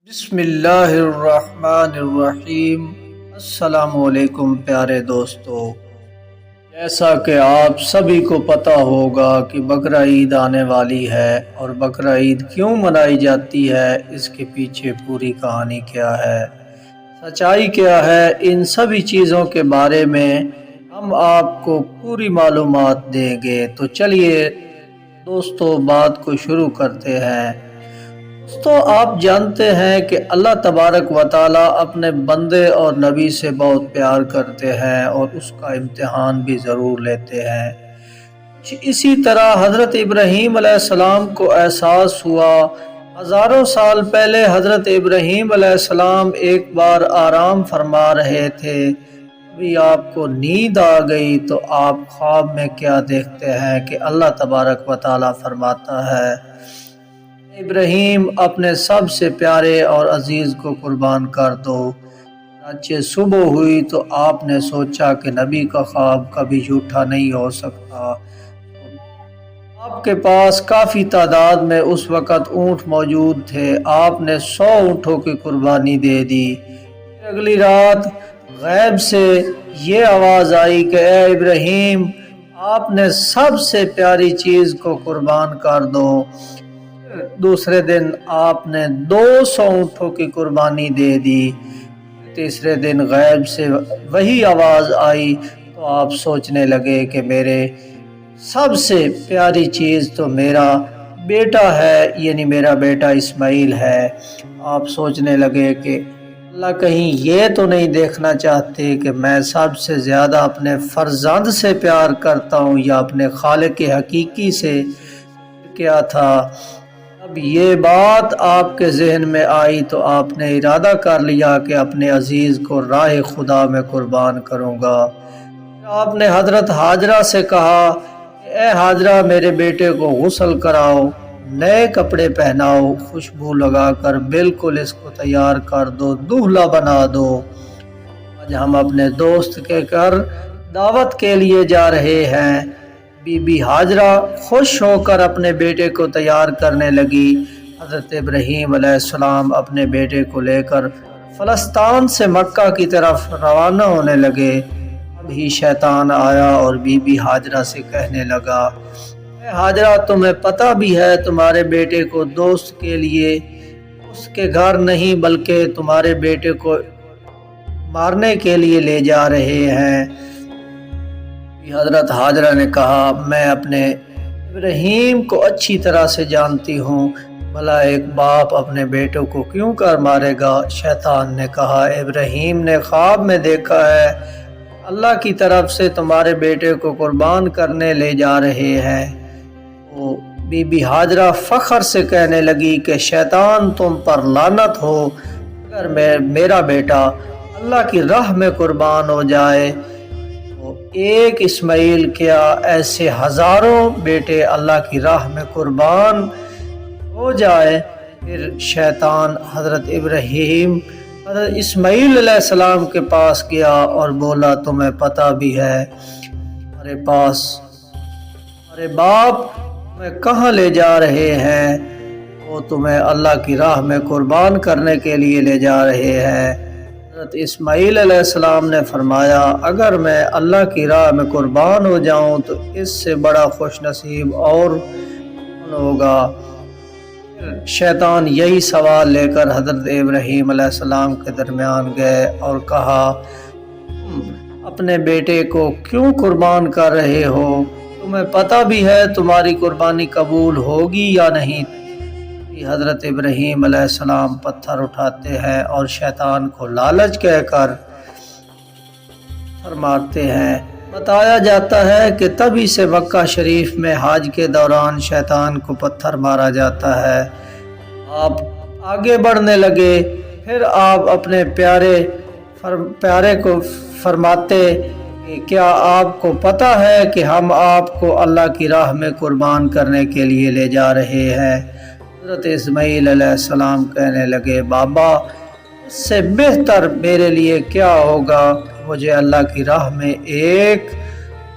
بسم اللہ الرحمن الرحیم۔ السلام علیکم پیارے دوستو، جیسا کہ آپ سبھی کو پتہ ہوگا کہ بقرہ عید آنے والی ہے، اور بقرہ عید کیوں منائی جاتی ہے، اس کے پیچھے پوری کہانی کیا ہے، سچائی کیا ہے، ان سبھی چیزوں کے بارے میں ہم آپ کو پوری معلومات دیں گے۔ تو چلیے دوستو بات کو شروع کرتے ہیں۔ تو آپ جانتے ہیں کہ اللہ تبارک و تعالی اپنے بندے اور نبی سے بہت پیار کرتے ہیں اور اس کا امتحان بھی ضرور لیتے ہیں۔ اسی طرح حضرت ابراہیم علیہ السلام کو احساس ہوا، ہزاروں سال پہلے حضرت ابراہیم علیہ السلام ایک بار آرام فرما رہے تھے، ابھی آپ کو نیند آ گئی تو آپ خواب میں کیا دیکھتے ہیں کہ اللہ تبارک و تعالی فرماتا ہے، ابراہیم اپنے سب سے پیارے اور عزیز کو قربان کر دو۔ چنانچہ صبح ہوئی تو آپ نے سوچا کہ نبی کا خواب کبھی جھوٹا نہیں ہو سکتا۔ آپ کے پاس کافی تعداد میں اس وقت اونٹ موجود تھے، آپ نے 100 اونٹوں کی قربانی دے دی۔ اگلی رات غیب سے یہ آواز آئی کہ اے ابراہیم، آپ نے سب سے پیاری چیز کو قربان کر دو۔ دوسرے دن آپ نے 200 اونٹوں کی قربانی دے دی۔ تیسرے دن غیب سے وہی آواز آئی تو آپ سوچنے لگے کہ میرے سب سے پیاری چیز تو میرا بیٹا ہے، یعنی میرا بیٹا اسماعیل ہے۔ آپ سوچنے لگے کہ اللہ کہیں یہ تو نہیں دیکھنا چاہتے کہ میں سب سے زیادہ اپنے فرزند سے پیار کرتا ہوں یا اپنے خالق حقیقی سے کیا تھا۔ اب یہ بات آپ کے ذہن میں آئی تو آپ نے ارادہ کر لیا کہ اپنے عزیز کو راہ خدا میں قربان کروں گا۔ آپ نے حضرت ہاجرہ سے کہا کہ اے ہاجرہ، میرے بیٹے کو غسل کراؤ، نئے کپڑے پہناؤ، خوشبو لگا کر بالکل اس کو تیار کر دو، دولہا بنا دو۔ آج ہم اپنے دوست کے گھر دعوت کے لیے جا رہے ہیں۔ بی بی ہاجرہ خوش ہو کر اپنے بیٹے کو تیار کرنے لگی۔ حضرت ابراہیم علیہ السلام اپنے بیٹے کو لے کر فلسطین سے مکہ کی طرف روانہ ہونے لگے۔ ابھی شیطان آیا اور بی بی ہاجرہ سے کہنے لگا، اے ہاجرہ، تمہیں پتہ بھی ہے تمہارے بیٹے کو دوست کے لیے اس کے گھر نہیں بلکہ تمہارے بیٹے کو مارنے کے لیے لے جا رہے ہیں۔ حضرت ہاجرہ نے کہا، میں اپنے ابراہیم کو اچھی طرح سے جانتی ہوں، بھلا ایک باپ اپنے بیٹوں کو کیوں کر مارے گا؟ شیطان نے کہا، ابراہیم نے خواب میں دیکھا ہے اللہ کی طرف سے تمہارے بیٹے کو قربان کرنے لے جا رہے ہیں۔ تو بی بی ہاجرہ فخر سے کہنے لگی کہ شیطان تم پر لعنت ہو، اگر میرا بیٹا اللہ کی راہ میں قربان ہو جائے ایک اسماعیل کیا ایسے ہزاروں بیٹے اللہ کی راہ میں قربان ہو جائے۔ پھر شیطان حضرت اسماعیل علیہ السلام کے پاس گیا اور بولا، تمہیں پتہ بھی ہے ہمارے باپ تمہیں کہاں لے جا رہے ہیں؟ وہ تمہیں اللہ کی راہ میں قربان کرنے کے لیے لے جا رہے ہیں۔ حضرت اسماعیل علیہ السلام نے فرمایا، اگر میں اللہ کی راہ میں قربان ہو جاؤں تو اس سے بڑا خوش نصیب اور کون ہوگا؟ شیطان یہی سوال لے کر حضرت ابراہیم علیہ السلام کے درمیان گئے اور کہا، اپنے بیٹے کو کیوں قربان کر رہے ہو؟ تمہیں پتہ بھی ہے تمہاری قربانی قبول ہوگی یا نہیں؟ حضرت ابراہیم علیہ السلام پتھر اٹھاتے ہیں اور شیطان کو لالچ کہہ کر فرماتے ہیں۔ بتایا جاتا ہے کہ تبھی سے مکہ شریف میں حج کے دوران شیطان کو پتھر مارا جاتا ہے۔ آپ آگے بڑھنے لگے، پھر آپ اپنے پیارے کو فرماتے کہ کیا آپ کو پتہ ہے کہ ہم آپ کو اللہ کی راہ میں قربان کرنے کے لیے لے جا رہے ہیں؟ حضرت اسماعیل علیہ السلام کہنے لگے، بابا، اس سے بہتر میرے لیے کیا ہوگا؟ مجھے اللہ کی راہ میں ایک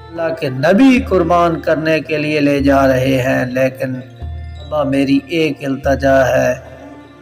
اللہ کے نبی قربان کرنے کے لیے لے جا رہے ہیں، لیکن بابا میری ایک التجا ہے،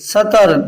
70